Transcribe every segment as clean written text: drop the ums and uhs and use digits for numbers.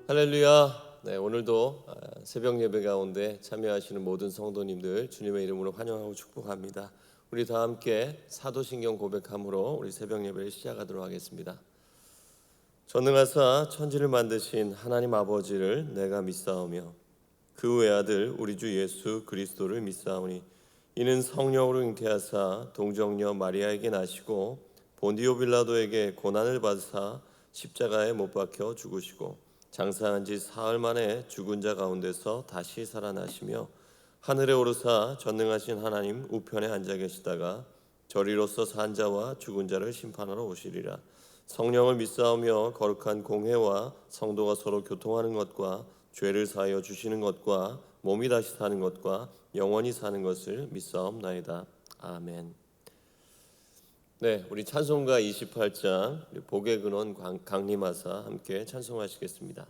할렐루야. 네, 오늘도 새벽 예배 가운데 참여하시는 모든 성도님들 주님의 이름으로 환영하고 축복합니다. 우리 다 함께 사도신경 고백함으로 우리 새벽 예배를 시작하도록 하겠습니다. 전능하사 천지를 만드신 하나님 아버지를 내가 믿사오며 그 외아들 우리 주 예수 그리스도를 믿사오니 이는 성령으로 잉태하사 동정녀 마리아에게 나시고 본디오 빌라도에게 고난을 받으사 십자가에 못 박혀 죽으시고 장사한 지 사흘 만에 죽은 자 가운데서 다시 살아나시며 하늘에 오르사 전능하신 하나님 우편에 앉아 계시다가 저리로서 산 자와 죽은 자를 심판하러 오시리라. 성령을 믿사오며 거룩한 공회와 성도가 서로 교통하는 것과 죄를 사하여 주시는 것과 몸이 다시 사는 것과 영원히 사는 것을 믿사옵나이다. 아멘. 네, 우리 찬송가 28장 복의 근원 강림하사 함께 찬송하시겠습니다.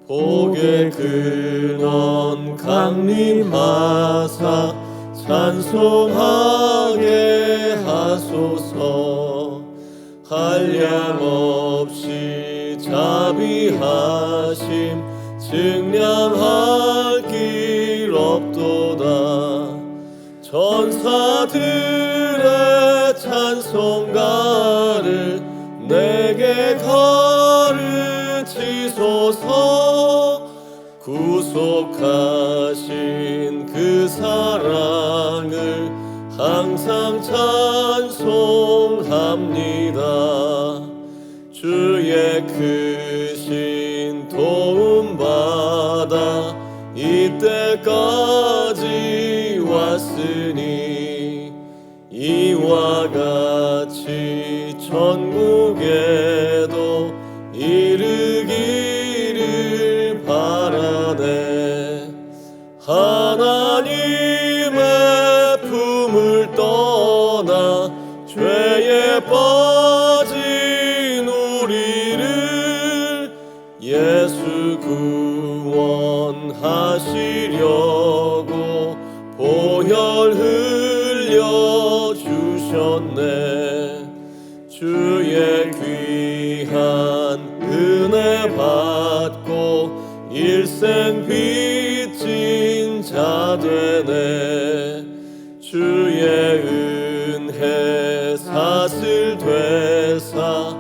복의 근원 강림하사 찬송하게 하소서. 한량없이 자비하심 증량할 길 없도다. 천사들의 찬송가를 내게 가르치소서. 구속하신 그 사랑을 항상 찬송합니다. 주의 크신 도움받아 이때까지 왔으니 이와 같이 천국에도 이르기를 바라네. 하나님의 품을 떠나 죄에 빠진 우리를 예수 구원하시려고 보혈 흘려 주셨네. 주의 귀한 은혜 받고 일생 빚진 자 되네. 주의 은혜 사슬 되사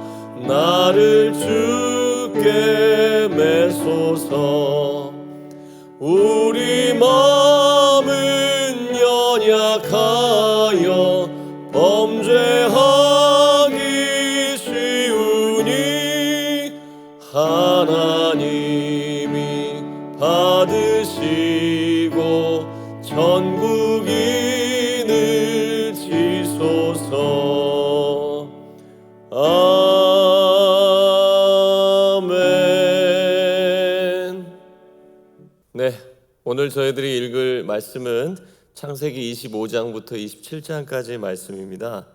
나를 주께 매소서. 우리 마음은 연약하여 범죄하기 쉬우니 하나님이 받으시고 천국인을 지소서. 아멘. 네, 오늘 저희들이 읽을 말씀은 창세기 25장부터 27장까지의 말씀입니다.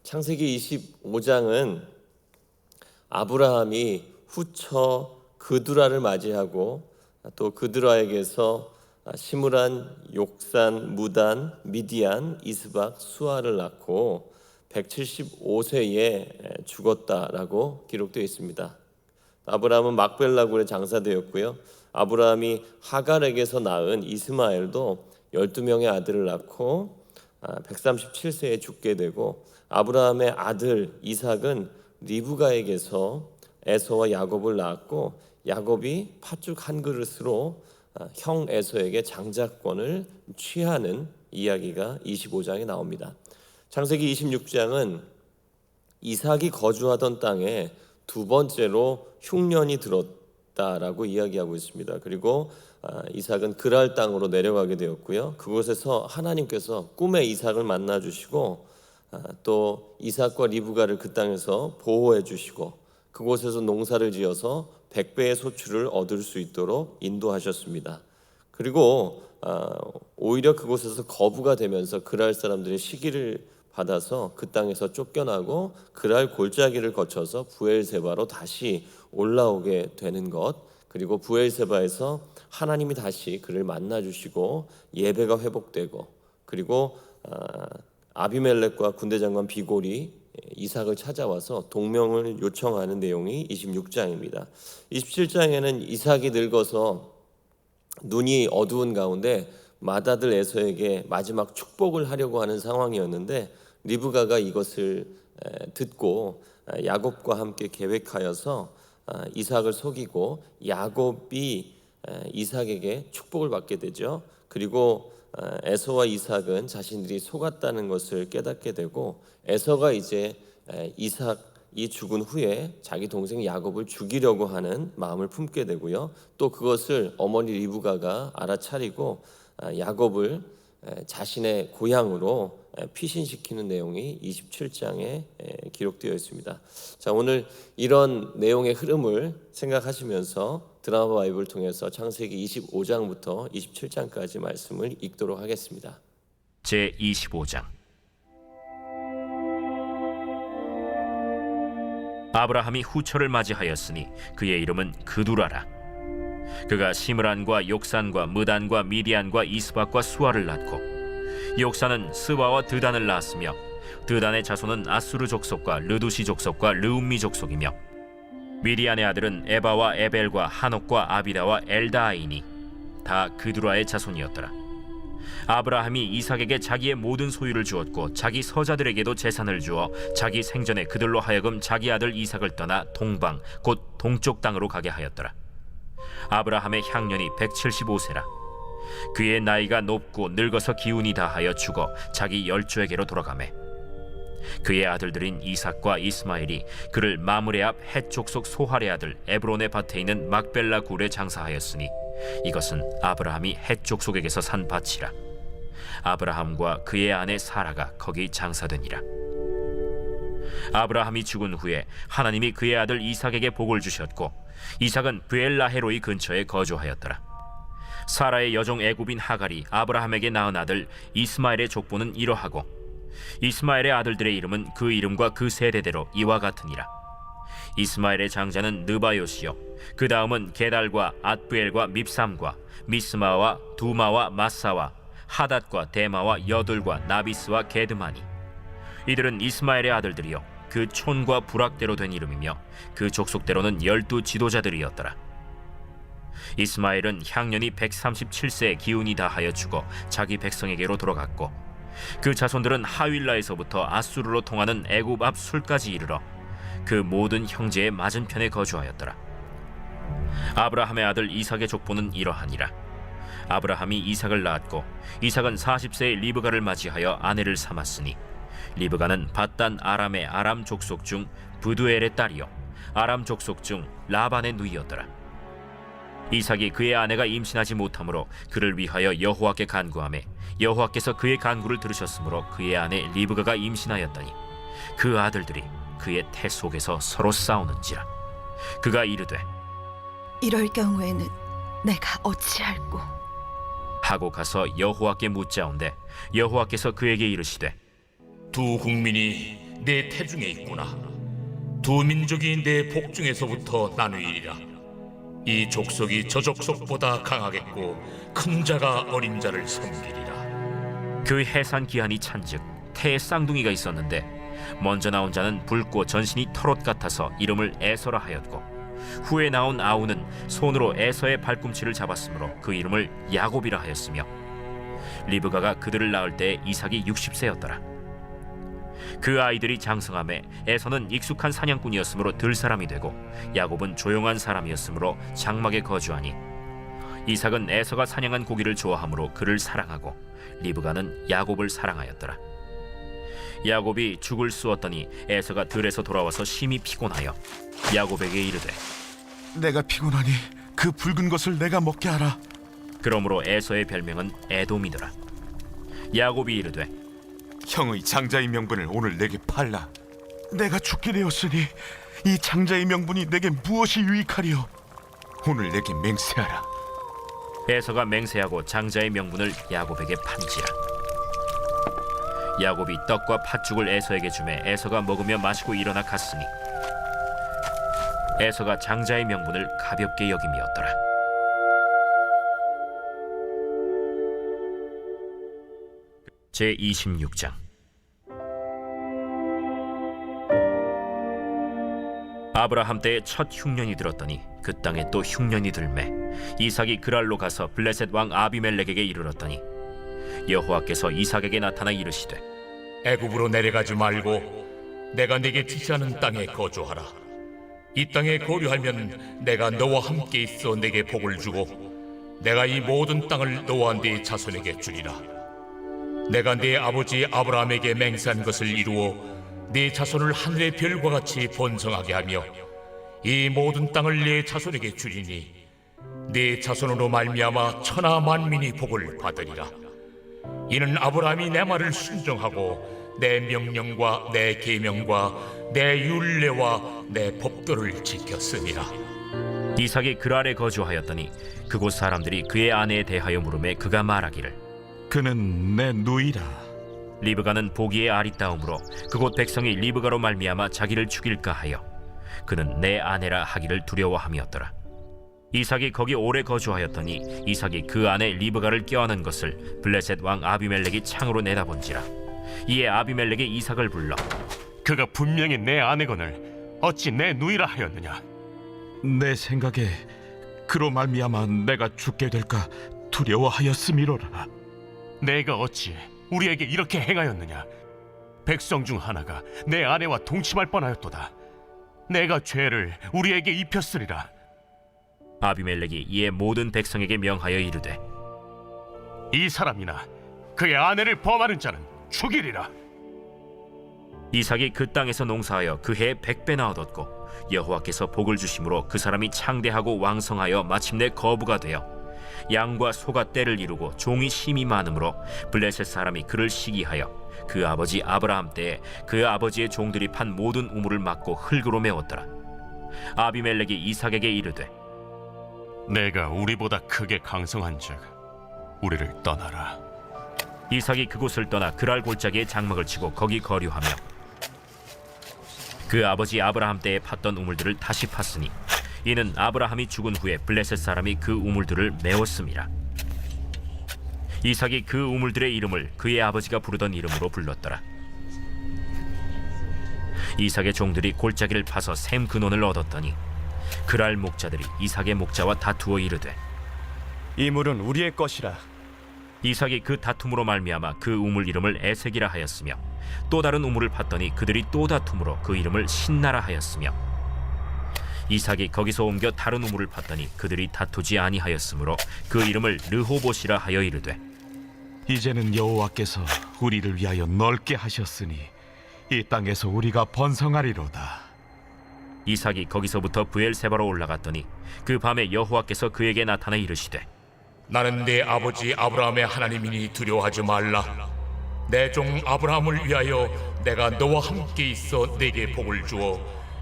창세기 25장은 아브라함이 후처 그두라를 맞이하고 또 그두라에게서 시므란, 욕산, 무단, 미디안, 이스박, 수아를 낳고 175세에 죽었다라고 기록되어 있습니다. 아브라함은 막벨라굴에 장사되었고요. 아브라함이 하갈에게서 낳은 이스마엘도 12명의 아들을 낳고 137세에 죽게 되고, 아브라함의 아들 이삭은 리브가에게서 에서와 야곱을 낳았고, 야곱이 팥죽 한 그릇으로 형 에서에게 장자권을 취하는 이야기가 25장에 나옵니다. 창세기 26장은 이삭이 거주하던 땅에 두 번째로 흉년이 들었다라고 이야기하고 있습니다. 그리고 이삭은 그랄 땅으로 내려가게 되었고요. 그곳에서 하나님께서 꿈에 이삭을 만나 주시고 또 이삭과 리브가를 그 땅에서 보호해 주시고 그곳에서 농사를 지어서 100배의 소출을 얻을 수 있도록 인도하셨습니다. 그리고 오히려 그곳에서 거부가 되면서 그랄 사람들의 시기를 받아서 그 땅에서 쫓겨나고 그랄 골짜기를 거쳐서 부엘세바로 다시 올라오게 되는 것, 그리고 부엘세바에서 하나님이 다시 그를 만나 주시고 예배가 회복되고 그리고 아비멜렉과 군대 장관 비골이 이삭을 찾아와서 동명을 요청하는 내용이 26장입니다. 27장에는 이삭이 늙어서 눈이 어두운 가운데 맏아들 에서에게 마지막 축복을 하려고 하는 상황이었는데 리브가가 이것을 듣고 야곱과 함께 계획하여서 이삭을 속이고 야곱이 이삭에게 축복을 받게 되죠. 그리고 에서와 이삭은 자신들이 속았다는 것을 깨닫게 되고 에서가 이제 이삭이 죽은 후에 자기 동생 야곱을 죽이려고 하는 마음을 품게 되고요. 또 그것을 어머니 리브가가 알아차리고 야곱을 자신의 고향으로 피신시키는 내용이 27장에 기록되어 있습니다. 자, 오늘 이런 내용의 흐름을 생각하시면서 드라마 바이블을 통해서 창세기 25장부터 27장까지 말씀을 읽도록 하겠습니다. 제25장. 아브라함이 후처를 맞이하였으니 그의 이름은 그두라라. 그가 시므란과 욕산과 무단과 미디안과 이스박과 수아를 낳고 욕산은 스바와 드단을 낳았으며 드단의 자손은 아수르 족속과 르두시 족속과 르움미 족속이며 미디안의 아들은 에바와 에벨과 한옥과 아비다와 엘다아이니 다 그두라의 자손이었더라. 아브라함이 이삭에게 자기의 모든 소유를 주었고 자기 서자들에게도 재산을 주어 자기 생전에 그들로 하여금 자기 아들 이삭을 떠나 동방 곧 동쪽 땅으로 가게 하였더라. 아브라함의 향년이 175세라. 그의 나이가 높고 늙어서 기운이 다하여 죽어 자기 열조에게로 돌아가매 그의 아들들인 이삭과 이스마엘이 그를 마므레 앞 헷 족속 소할의 아들 에브론의 밭에 있는 막벨라 굴에 장사하였으니 이것은 아브라함이 헷 족속에게서 산 밭이라. 아브라함과 그의 아내 사라가 거기 장사되니라. 아브라함이 죽은 후에 하나님이 그의 아들 이삭에게 복을 주셨고 이삭은 브엘라헤로이 근처에 거주하였더라. 사라의 여종 애굽인 하갈이 아브라함에게 낳은 아들 이스마엘의 족보는 이러하고 이스마엘의 아들들의 이름은 그 이름과 그 세대대로 이와 같으니라. 이스마엘의 장자는 느바요시요 그 다음은 게달과 앗부엘과 밉삼과 미스마와 두마와 마사와 하닷과 데마와 여둘과 나비스와 게드마니 이들은 이스마엘의 아들들이요 그 촌과 부락대로 된 이름이며 그 족속대로는 12 지도자들이었더라. 이스마엘은 향년이 137세에 기운이 다하여 죽어 자기 백성에게로 돌아갔고 그 자손들은 하윌라에서부터 아수르로 통하는 애굽 앞 술까지 이르러 그 모든 형제의 맞은편에 거주하였더라. 아브라함의 아들 이삭의 족보는 이러하니라. 아브라함이 이삭을 낳았고 이삭은 40세에 리브가를 맞이하여 아내를 삼았으니 리브가는 밧단 아람의 아람 족속 중 부두엘의 딸이요 아람 족속 중 라반의 누이였더라. 이삭이 그의 아내가 임신하지 못하므로 그를 위하여 여호와께 간구하매 여호와께서 그의 간구를 들으셨으므로 그의 아내 리브가가 임신하였더니 그 아들들이 그의 태 속에서 서로 싸우는지라. 그가 이르되 이럴 경우에는 내가 어찌할꼬 하고 가서 여호와께 묻자온데 여호와께서 그에게 이르시되 두 국민이 내 태중에 있구나. 두 민족이 내 복중에서부터 나누이리라. 이 족속이 저 족속보다 강하겠고 큰 자가 어린 자를 섬기리라. 그 해산 기한이 찬즉 태에 쌍둥이가 있었는데 먼저 나온 자는 붉고 전신이 털옷 같아서 이름을 에서라 하였고 후에 나온 아우는 손으로 에서의 발꿈치를 잡았으므로 그 이름을 야곱이라 하였으며 리브가가 그들을 낳을 때 이삭이 60세였더라. 그 아이들이 장성함에 에서는 익숙한 사냥꾼이었으므로 들사람이 되고 야곱은 조용한 사람이었으므로 장막에 거주하니 이삭은 에서가 사냥한 고기를 좋아하므로 그를 사랑하고 리브가는 야곱을 사랑하였더라. 야곱이 죽을 쑤었더니 에서가 들에서 돌아와서 심히 피곤하여 야곱에게 이르되 내가 피곤하니 그 붉은 것을 내가 먹게 하라. 그러므로 에서의 별명은 에돔이더라. 야곱이 이르되 형의 장자의 명분을 오늘 내게 팔라. 내가 죽게 되었으니 이 장자의 명분이 내게 무엇이 유익하리요? 오늘 내게 맹세하라. 에서가 맹세하고 장자의 명분을 야곱에게 판지라. 야곱이 떡과 팥죽을 에서에게 주매 에서가 먹으며 마시고 일어나 갔으니 에서가 장자의 명분을 가볍게 여김이었더라. 제26장. 아브라함 때에 첫 흉년이 들었더니 그 땅에 또 흉년이 들매 이삭이 그랄로 가서 블레셋 왕 아비멜렉에게 이르렀더니 여호와께서 이삭에게 나타나 이르시되 애굽으로 내려가지 말고 내가 네게 지시하는 땅에 거주하라. 이 땅에 거류하면 내가 너와 함께 있어 네게 복을 주고 내가 이 모든 땅을 너와 네 자손에게 주리라. 내가 네 아버지 아브라함에게 맹세한 것을 이루어 네 자손을 하늘의 별과 같이 번성하게 하며 이 모든 땅을 네 자손에게 주리니 네 자손으로 말미암아 천하 만민이 복을 받으리라. 이는 아브라함이 내 말을 순종하고 내 명령과 내 계명과 내 율례와 내 법도를 지켰음이라. 이삭이 그랄에 거주하였더니 그곳 사람들이 그의 아내에 대하여 물으매 그가 말하기를 그는 내 누이라. 리브가는 보기에 아리따움으로 그곳 백성이 리브가로 말미암아 자기를 죽일까 하여 그는 내 아내라 하기를 두려워함이었더라. 이삭이 거기 오래 거주하였더니 이삭이 그 아내 리브가를 껴안은 것을 블레셋 왕 아비멜렉이 창으로 내다본지라. 이에 아비멜렉이 이삭을 불러 그가 분명히 내 아내거늘 어찌 내 누이라 하였느냐? 내 생각에 그로 말미암아 내가 죽게 될까 두려워하였음이로라. 내가 어찌 우리에게 이렇게 행하였느냐? 백성 중 하나가 내 아내와 동침할 뻔하였도다. 내가 죄를 우리에게 입혔으리라. 아비멜렉이 이에 모든 백성에게 명하여 이르되 이 사람이나 그의 아내를 범하는 자는 죽이리라. 이삭이 그 땅에서 농사하여 그 해에 100배나 얻었고 여호와께서 복을 주심으로 그 사람이 창대하고 왕성하여 마침내 거부가 되어 양과 소가 떼를 이루고 종이 심이 많으므로 블레셋 사람이 그를 시기하여 그 아버지 아브라함 때에 그 아버지의 종들이 판 모든 우물을 막고 흙으로 메웠더라. 아비멜렉이 이삭에게 이르되 내가 우리보다 크게 강성한즉 우리를 떠나라. 이삭이 그곳을 떠나 그랄 골짜기에 장막을 치고 거기 거류하며 그 아버지 아브라함 때에 팠던 우물들을 다시 팠으니 이는 아브라함이 죽은 후에 블레셋 사람이 그 우물들을 메웠음이라. 이삭이 그 우물들의 이름을 그의 아버지가 부르던 이름으로 불렀더라. 이삭의 종들이 골짜기를 파서 샘 근원을 얻었더니 그랄 목자들이 이삭의 목자와 다투어 이르되 이 물은 우리의 것이라. 이삭이 그 다툼으로 말미암아 그 우물 이름을 에색이라 하였으며 또 다른 우물을 팠더니 그들이 또 다툼으로 그 이름을 신나라 하였으며 이삭이 거기서 옮겨 다른 우물을 팠더니 그들이 다투지 아니하였으므로 그 이름을 르호봇이라 하여 이르되 이제는 여호와께서 우리를 위하여 넓게 하셨으니 이 땅에서 우리가 번성하리로다. 이삭이 거기서부터 브엘세바로 올라갔더니 그 밤에 여호와께서 그에게 나타나 이르시되 나는 네 아버지 아브라함의 하나님이니 두려워하지 말라. 내 종 아브라함을 위하여 내가 너와 함께 있어 네게 복을 주어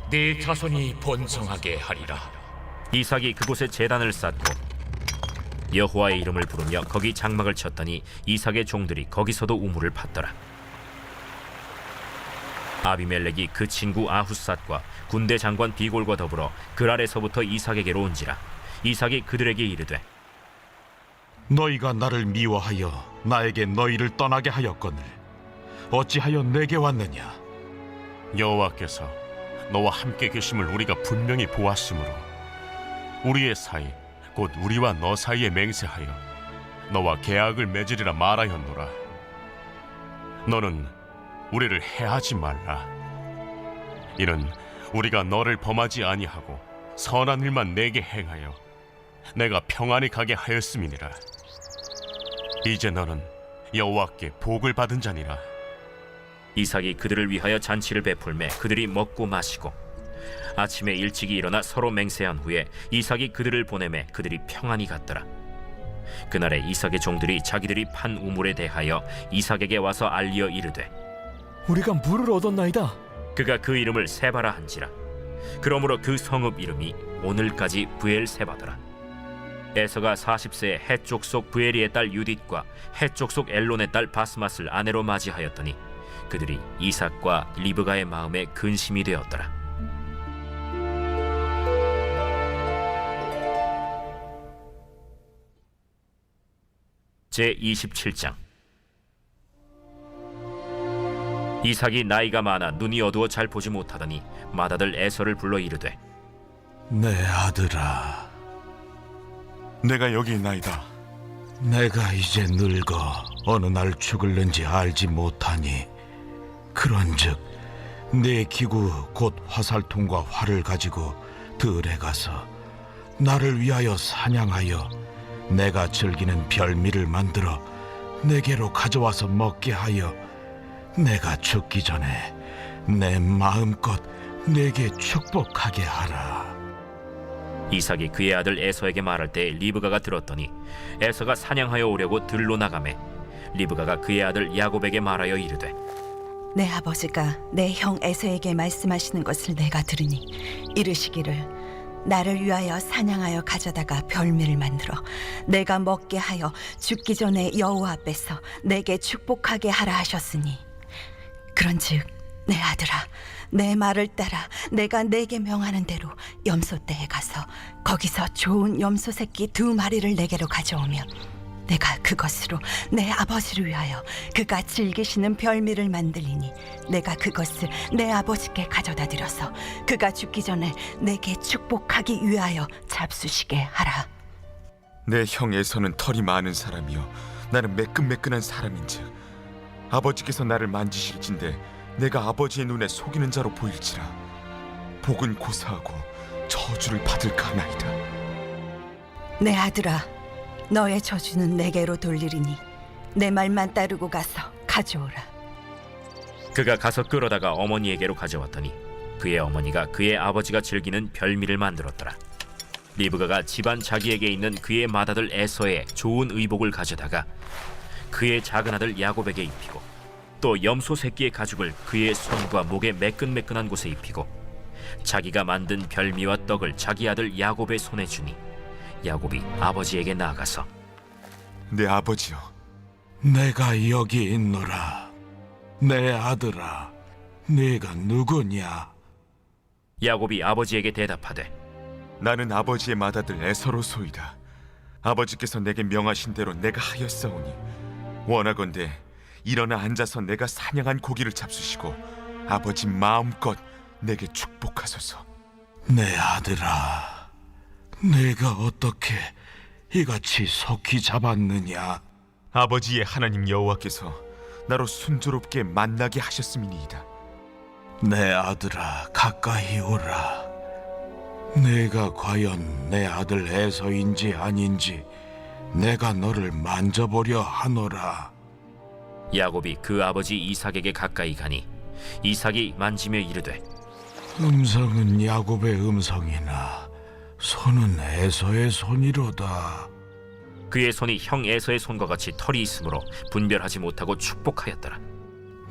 네 자손이 번성하게 하리라. 이삭이 그곳에 제단을 쌓고 여호와의 이름을 부르며 거기 장막을 쳤더니 이삭의 종들이 거기서도 우물을 팠더라. 아비멜렉이 그 친구 아후삿과 군대 장관 비골과 더불어 그랄에서부터 이삭에게로 온지라. 이삭이 그들에게 이르되 너희가 나를 미워하여 나에게 너희를 떠나게 하였거늘 어찌하여 내게 왔느냐? 여호와께서 너와 함께 계심을 우리가 분명히 보았으므로 우리의 사이 곧 우리와 너 사이에 맹세하여 너와 계약을 맺으리라 말하였노라. 너는 우리를 해하지 말라. 이는 우리가 너를 범하지 아니하고 선한 일만 내게 행하여 내가 평안히 가게 하였음이니라. 이제 너는 여호와께 복을 받은 자니라. 이삭이 그들을 위하여 잔치를 베풀매 그들이 먹고 마시고 아침에 일찍이 일어나 서로 맹세한 후에 이삭이 그들을 보내매 그들이 평안히 갔더라. 그날에 이삭의 종들이 자기들이 판 우물에 대하여 이삭에게 와서 알리어 이르되 우리가 물을 얻었나이다. 그가 그 이름을 세바라 한지라. 그러므로 그 성읍 이름이 오늘까지 브엘세바더라. 에서가 40세에 해쪽 속 브에리의 딸 유딧과 해쪽 속 엘론의 딸 바스맛을 아내로 맞이하였더니 그들이 이삭과 리브가의 마음에 근심이 되었더라. 제27장. 이삭이 나이가 많아 눈이 어두워 잘 보지 못하더니 맏아들 에서를 불러 이르되 내 아들아, 내가 여기 있나이다. 내가 이제 늙어 어느 날 죽을는지 알지 못하니 그런즉 내 기구 곧 화살통과 활을 가지고 들에 가서 나를 위하여 사냥하여 내가 즐기는 별미를 만들어 내게로 가져와서 먹게 하여 내가 죽기 전에 내 마음껏 내게 축복하게 하라. 이삭이 그의 아들 에서에게 말할 때 리브가가 들었더니 에서가 사냥하여 오려고 들로 나가매 리브가가 그의 아들 야곱에게 말하여 이르되 내 아버지가 내 형 에서에게 말씀하시는 것을 내가 들으니 이르시기를 나를 위하여 사냥하여 가져다가 별미를 만들어 내가 먹게 하여 죽기 전에 여호와 앞에서 내게 축복하게 하라 하셨으니 그런즉 내 아들아, 내 말을 따라 내가 내게 명하는 대로 염소떼에 가서 거기서 좋은 염소 새끼 2마리를 내게로 가져오면 내가 그것으로 내 아버지를 위하여 그가 즐기시는 별미를 만들리니 내가 그것을 내 아버지께 가져다 드려서 그가 죽기 전에 내게 축복하기 위하여 잡수시게 하라. 내 형 에서는 털이 많은 사람이요 나는 매끈매끈한 사람인즉 아버지께서 나를 만지실진데 내가 아버지의 눈에 속이는 자로 보일지라 복은 고사하고 저주를 받을까 하나이다. 내 아들아, 너의 저주는 내게로 돌리리니 내 말만 따르고 가서 가져오라. 그가 가서 끌어다가 어머니에게로 가져왔더니 그의 어머니가 그의 아버지가 즐기는 별미를 만들었더라. 리브가가 집안 자기에게 있는 그의 맏아들 에서의 좋은 의복을 가져다가 그의 작은 아들 야곱에게 입히고 또 염소 새끼의 가죽을 그의 손과 목에 매끈매끈한 곳에 입히고 자기가 만든 별미와 떡을 자기 아들 야곱의 손에 주니 야곱이 아버지에게 나아가서 내 아버지여, 내가 여기 있노라. 내 아들아, 네가 누구냐? 야곱이 아버지에게 대답하되 나는 아버지의 맏아들 에서로소이다. 아버지께서 내게 명하신 대로 내가 하였사오니 원하건대 일어나 앉아서 내가 사냥한 고기를 잡수시고 아버지 마음껏 내게 축복하소서. 내 아들아, 내가 어떻게 이같이 속히 잡았느냐? 아버지의 하나님 여호와께서 나로 순조롭게 만나게 하셨음이니이다. 내 아들아, 가까이 오라. 내가 과연 내 아들 에서인지 아닌지 내가 너를 만져보려 하노라. 야곱이 그 아버지 이삭에게 가까이 가니 이삭이 만지며 이르되 음성은 야곱의 음성이나 손은 에서의 손이로다. 그의 손이 형 에서의 손과 같이 털이 있으므로 분별하지 못하고 축복하였더라.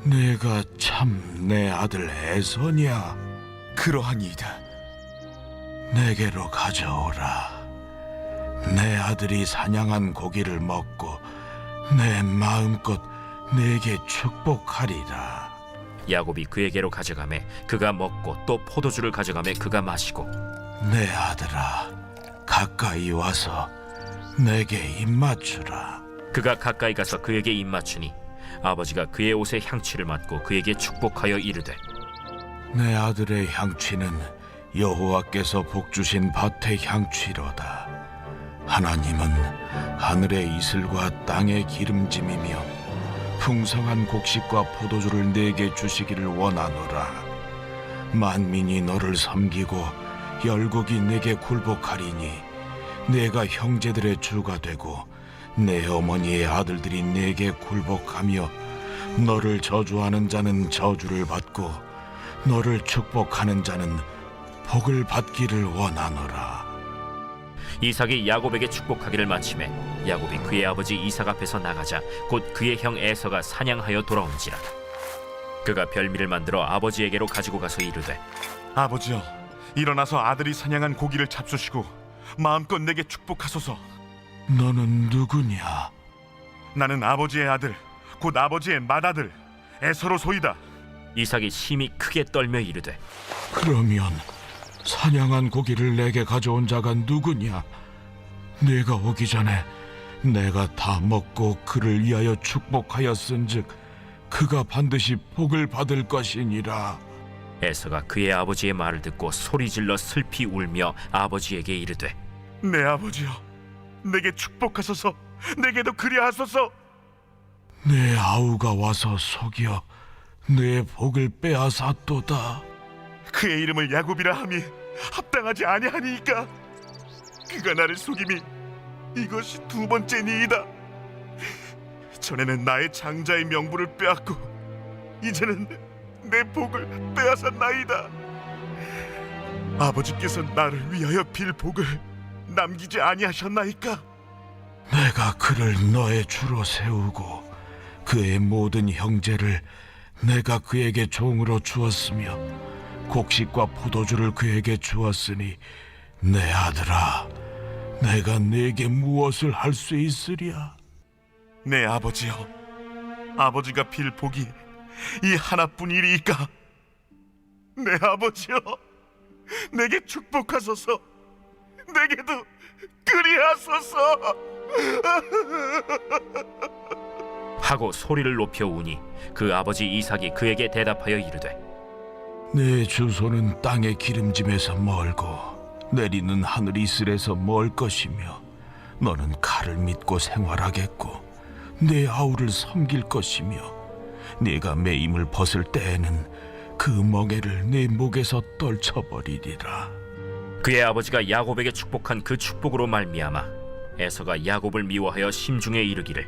내가 참 내 아들 에서냐? 그러하니이다. 내게로 가져오라. 내 아들이 사냥한 고기를 먹고 내 마음껏 내게 축복하리라. 야곱이 그에게로 가져가매 그가 먹고 또 포도주를 가져가매 그가 마시고 내 아들아, 가까이 와서 내게 입맞추라. 그가 가까이 가서 그에게 입맞추니 아버지가 그의 옷에 향취를 맡고 그에게 축복하여 이르되 내 아들의 향취는 여호와께서 복주신 밭의 향취로다. 하나님은 하늘의 이슬과 땅의 기름짐이며 풍성한 곡식과 포도주를 내게 주시기를 원하노라. 만민이 너를 섬기고 열국이 내게 굴복하리니 내가 형제들의 주가 되고 내 어머니의 아들들이 내게 굴복하며 너를 저주하는 자는 저주를 받고 너를 축복하는 자는 복을 받기를 원하노라. 이삭이 야곱에게 축복하기를 마치매 야곱이 그의 아버지 이삭 앞에서 나가자 곧 그의 형 에서가 사냥하여 돌아온지라. 그가 별미를 만들어 아버지에게로 가지고 가서 이르되 아버지여, 일어나서 아들이 사냥한 고기를 잡수시고 마음껏 내게 축복하소서. 너는 누구냐? 나는 아버지의 아들, 곧 아버지의 맏아들 에서로소이다. 이삭이 심히 크게 떨며 이르되 그러면 사냥한 고기를 내게 가져온 자가 누구냐? 내가 오기 전에 내가 다 먹고 그를 위하여 축복하였은즉 그가 반드시 복을 받을 것이니라. 에서가 그의 아버지의 말을 듣고 소리질러 슬피 울며 아버지에게 이르되 내 아버지여, 내게 축복하소서. 내게도 그리하소서. 내 아우가 와서 속여 내 복을 빼앗았도다. 그의 이름을 야곱이라 함이 합당하지 아니하니이까. 그가 나를 속임이 이것이 두 번째니이다. 전에는 나의 장자의 명분을 빼앗고 이제는 내 복을 빼앗았나이다. 아버지께서 나를 위하여 빌 복을 남기지 아니하셨나이까. 내가 그를 너의 주로 세우고 그의 모든 형제를 내가 그에게 종으로 주었으며 곡식과 포도주를 그에게 주었으니 내 아들아, 내가 네게 무엇을 할 수 있으랴? 내 아버지여, 아버지가 빌 복이 이 하나뿐이리이까. 내 아버지여, 내게 축복하소서. 내게도 그리하소서. 하고 소리를 높여 우니 그 아버지 이삭이 그에게 대답하여 이르되 내 주소는 땅의 기름짐에서 멀고 내리는 하늘 이슬에서 멀 것이며 너는 칼을 믿고 생활하겠고 내 아우를 섬길 것이며 네가 매임을 벗을 때에는 그 멍에를 내 목에서 떨쳐버리리라. 그의 아버지가 야곱에게 축복한 그 축복으로 말미암아 에서가 야곱을 미워하여 심중에 이르기를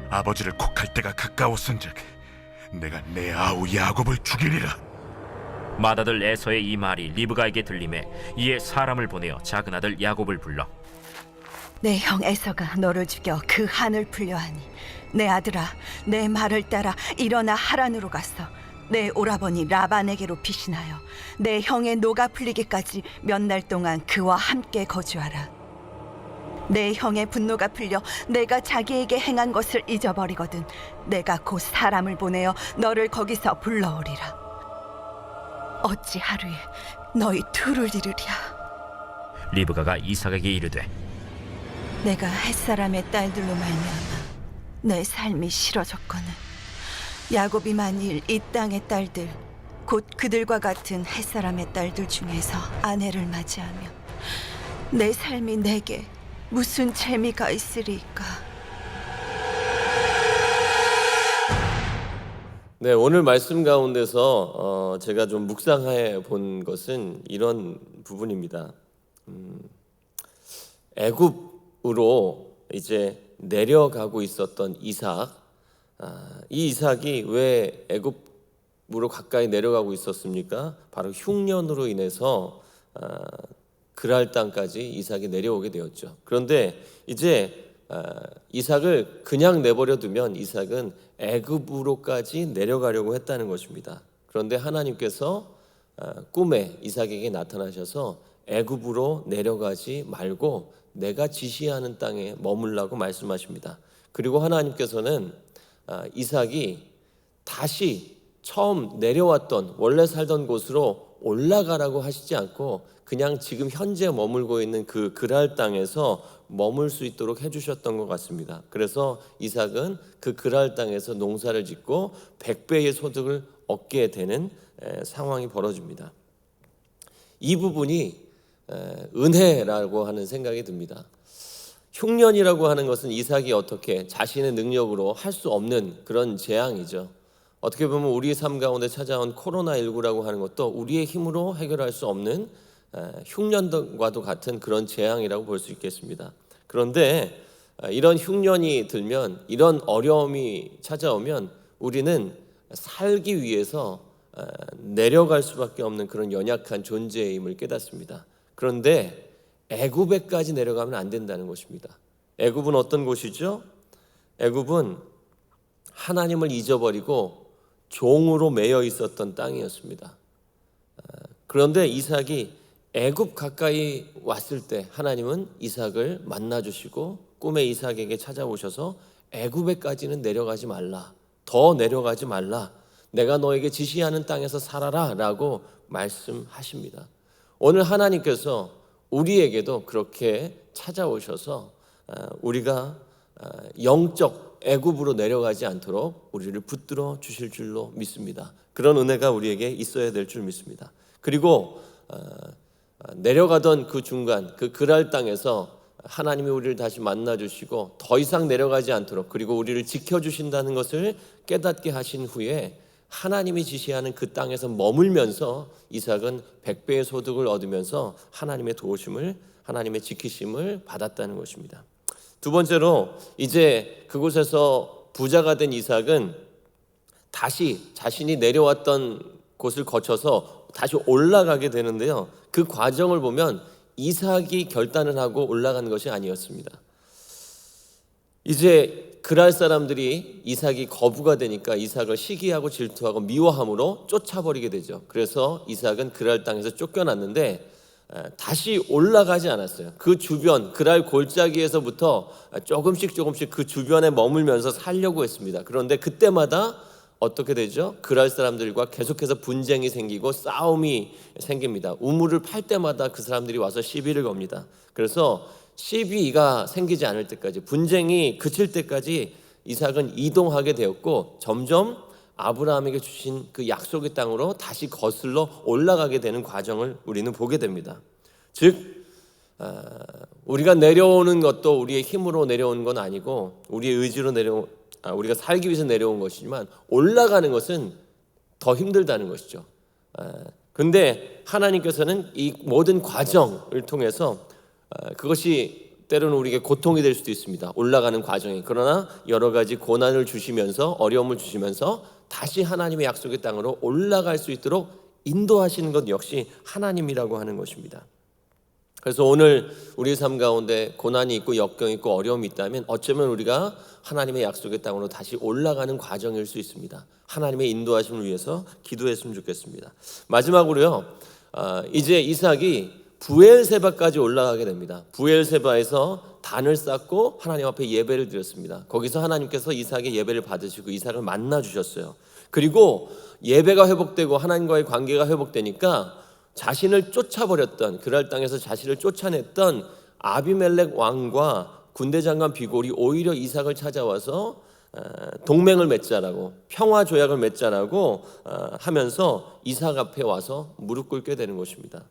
아버지를 곡할 때가 가까웠은즉 내가 내 아우 야곱을 죽이리라. 맏아들 에서의 이 말이 리브가에게 들리매 이에 사람을 보내어 작은 아들 야곱을 불러 내 형 에서가 너를 죽여 그 한을 풀려하니 내 아들아, 내 말을 따라 일어나 하란으로 가서 내 오라버니 라반에게로 피신하여 내 형의 노가 풀리기까지 몇 날 동안 그와 함께 거주하라. 내 형의 분노가 풀려 내가 자기에게 행한 것을 잊어버리거든 내가 곧 사람을 보내어 너를 거기서 불러오리라. 어찌 하루에 너희 둘을 이르랴. 리브가가 이삭에게 이르되 내가 햇사람의 딸들로 말미암아 내 삶이 싫어졌거늘 야곱이 만일 이 땅의 딸들 곧 그들과 같은 햇사람의 딸들 중에서 아내를 맞이하며 내 삶이 내게 무슨 재미가 있으리까. 네, 오늘 말씀 가운데서 제가 좀 묵상해 본 것은 이런 부분입니다. 애굽으로 이제 내려가고 있었던 이삭, 이 이삭이 왜 애굽으로 가까이 내려가고 있었습니까? 바로 흉년으로 인해서 그랄 땅까지 이삭이 내려오게 되었죠. 그런데 이제 이삭을 그냥 내버려 두면 이삭은 애굽으로까지 내려가려고 했다는 것입니다. 그런데 하나님께서 꿈에 이삭에게 나타나셔서 애굽으로 내려가지 말고 내가 지시하는 땅에 머물라고 말씀하십니다. 그리고 하나님께서는 이삭이 다시 처음 내려왔던 원래 살던 곳으로 올라가라고 하시지 않고 그냥 지금 현재 머물고 있는 그 그랄 땅에서 머물 수 있도록 해주셨던 것 같습니다. 그래서 이삭은 그 그랄 땅에서 농사를 짓고 100배의 소득을 얻게 되는 상황이 벌어집니다. 이 부분이 은혜라고 하는 생각이 듭니다. 흉년이라고 하는 것은 이삭이 어떻게 자신의 능력으로 할 수 없는 그런 재앙이죠. 어떻게 보면 우리 삶 가운데 찾아온 코로나19라고 하는 것도 우리의 힘으로 해결할 수 없는 흉년과도 같은 그런 재앙이라고 볼 수 있겠습니다. 그런데 이런 흉년이 들면, 이런 어려움이 찾아오면 우리는 살기 위해서 내려갈 수밖에 없는 그런 연약한 존재임을 깨닫습니다. 그런데 애굽에까지 내려가면 안 된다는 것입니다. 애굽은 어떤 곳이죠? 애굽은 하나님을 잊어버리고 종으로 매여 있었던 땅이었습니다. 그런데 이삭이 애굽 가까이 왔을 때 하나님은 이삭을 만나주시고 꿈에 이삭에게 찾아오셔서 애굽에까지는 내려가지 말라, 더 내려가지 말라, 내가 너에게 지시하는 땅에서 살아라 라고 말씀하십니다. 오늘 하나님께서 우리에게도 그렇게 찾아오셔서 우리가 영적 애굽으로 내려가지 않도록 우리를 붙들어 주실 줄로 믿습니다. 그런 은혜가 우리에게 있어야 될 줄 믿습니다. 그리고 내려가던 그 중간 그 그랄 땅에서 하나님이 우리를 다시 만나 주시고 더 이상 내려가지 않도록, 그리고 우리를 지켜주신다는 것을 깨닫게 하신 후에 하나님이 지시하는 그 땅에서 머물면서 이삭은 100배의 소득을 얻으면서 하나님의 도우심을, 하나님의 지키심을 받았다는 것입니다. 두 번째로, 이제 그곳에서 부자가 된 이삭은 다시 자신이 내려왔던 곳을 거쳐서 다시 올라가게 되는데요, 그 과정을 보면 이삭이 결단을 하고 올라간 것이 아니었습니다. 이제 그랄 사람들이 이삭이 거부가 되니까 이삭을 시기하고 질투하고 미워함으로 쫓아버리게 되죠. 그래서 이삭은 그랄 땅에서 쫓겨났는데 다시 올라가지 않았어요. 그 주변 그랄 골짜기에서부터 조금씩 그 주변에 머물면서 살려고 했습니다. 그런데 그때마다 어떻게 되죠? 그랄 사람들과 계속해서 분쟁이 생기고 싸움이 생깁니다. 우물을 팔 때마다 그 사람들이 와서 시비를 겁니다. 그래서 시비가 생기지 않을 때까지, 분쟁이 그칠 때까지 이삭은 이동하게 되었고, 점점 아브라함에게 주신 그 약속의 땅으로 다시 거슬러 올라가게 되는 과정을 우리는 보게 됩니다. 즉 우리가 내려오는 것도 우리의 힘으로 내려오는 건 아니고 우리의 의지로 우리가 살기 위해서 내려온 것이지만, 올라가는 것은 더 힘들다는 것이죠. 근데 하나님께서는 이 모든 과정을 통해서 그것이 때로는 우리에게 고통이 될 수도 있습니다. 올라가는 과정이. 그러나 여러 가지 고난을 주시면서, 어려움을 주시면서 다시 하나님의 약속의 땅으로 올라갈 수 있도록 인도하시는 것 역시 하나님이라고 하는 것입니다. 그래서 오늘 우리의 삶 가운데 고난이 있고 역경이 있고 어려움이 있다면 어쩌면 우리가 하나님의 약속의 땅으로 다시 올라가는 과정일 수 있습니다. 하나님의 인도하심을 위해서 기도했으면 좋겠습니다. 마지막으로요, 이제 이삭이 부엘세바까지 올라가게 됩니다. 부엘세바에서 단을 쌓고 하나님 앞에 예배를 드렸습니다. 거기서 하나님께서 이삭의 예배를 받으시고 이삭을 만나 주셨어요. 그리고 예배가 회복되고 하나님과의 관계가 회복되니까 자신을 쫓아버렸던, 그랄 땅에서 자신을 쫓아냈던 아비멜렉 왕과 군대 장관 비골이 오히려 이삭을 찾아와서 동맹을 맺자라고, 평화 조약을 맺자라고 하면서 이삭 앞에 와서 무릎 꿇게 되는 것입니다.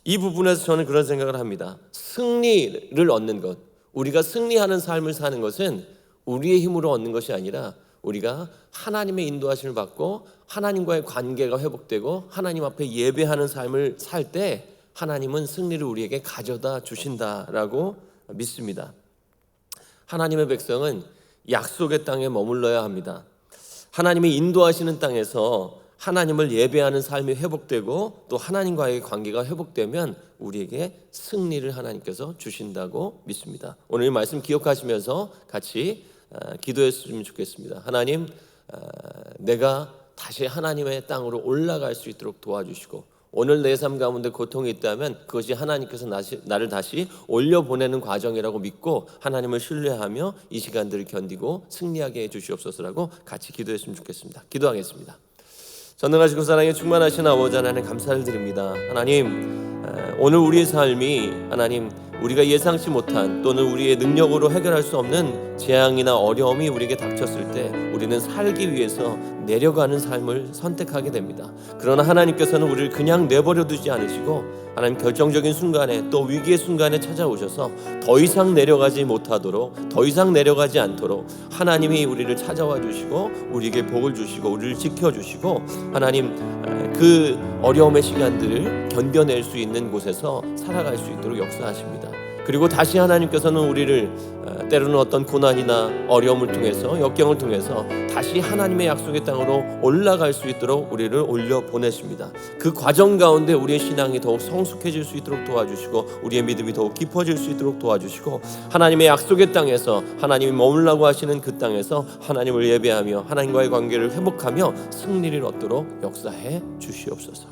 이 부분에서 저는 그런 생각을 합니다. 승리를 얻는 것, 우리가 승리하는 삶을 사는 것은 우리의 힘으로 얻는 것이 아니라 우리가 하나님의 인도하심을 받고 하나님과의 관계가 회복되고 하나님 앞에 예배하는 삶을 살 때 하나님은 승리를 우리에게 가져다 주신다라고 믿습니다. 하나님의 백성은 약속의 땅에 머물러야 합니다. 하나님이 인도하시는 땅에서 하나님을 예배하는 삶이 회복되고 또 하나님과의 관계가 회복되면 우리에게 승리를 하나님께서 주신다고 믿습니다. 오늘 이 말씀 기억하시면서 같이 기도했으면 좋겠습니다. 하나님, 내가 다시 하나님의 땅으로 올라갈 수 있도록 도와주시고, 오늘 내 삶 가운데 고통이 있다면 그것이 하나님께서 나를 다시 올려보내는 과정이라고 믿고 하나님을 신뢰하며 이 시간들을 견디고 승리하게 해주시옵소서라고 같이 기도했으면 좋겠습니다. 기도하겠습니다. 전능하시고 사랑에 충만하신 아버지 하나님, 감사를 드립니다. 하나님, 오늘 우리의 삶이 하나님 우리가 예상치 못한 또는 우리의 능력으로 해결할 수 없는 재앙이나 어려움이 우리에게 닥쳤을 때 우리는 살기 위해서 내려가는 삶을 선택하게 됩니다. 그러나 하나님께서는 우리를 그냥 내버려 두지 않으시고 하나님 결정적인 순간에 또 위기의 순간에 찾아오셔서 더 이상 내려가지 못하도록, 더 이상 내려가지 않도록 하나님이 우리를 찾아와 주시고 우리에게 복을 주시고 우리를 지켜주시고 하나님 그 어려움의 시간들을 견뎌낼 수 있는 곳에서 살아갈 수 있도록 역사하십니다. 그리고 다시 하나님께서는 우리를 때로는 어떤 고난이나 어려움을 통해서, 역경을 통해서 다시 하나님의 약속의 땅으로 올라갈 수 있도록 우리를 올려 보내십니다. 그 과정 가운데 우리의 신앙이 더욱 성숙해질 수 있도록 도와주시고 우리의 믿음이 더욱 깊어질 수 있도록 도와주시고 하나님의 약속의 땅에서, 하나님이 머물라고 하시는 그 땅에서 하나님을 예배하며 하나님과의 관계를 회복하며 승리를 얻도록 역사해 주시옵소서.